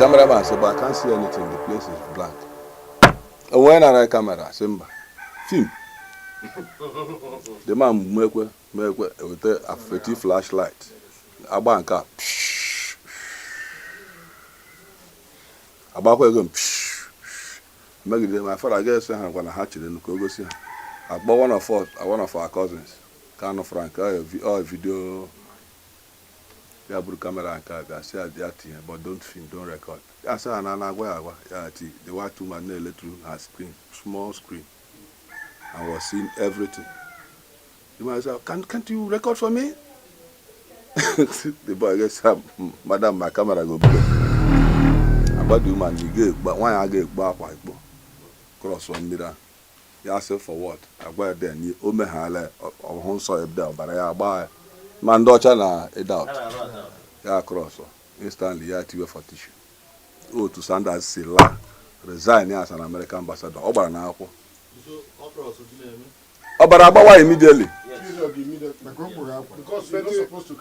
cameraman said, but I can't see anything. The place is blank. And when I camera, Simba, film. The man make with a pretty flashlight. A bank up. A back again. My father, I guess, I'm going to hatch it and go see. I bought one of our cousins. Kind of Frank, or video. Yeah, put camera and car. I said that, but don't film, don't record. I said, the white woman nailed through her screen, small screen, and was seeing everything. The man said, can't you record for me? The boy gets up, madam, my camera go blow. About the woman, but why I get back, cross one mirror. You ask for what? I buy then, you owe me hale, or home saw it down, but I buy. Man, daughter, a doubt. Yeah, cross. Instantly, yeah, TV for tissue. Oh, to Sanders, Silla, resign as an American ambassador. Oba now. Oba, immediately. Because we're not supposed to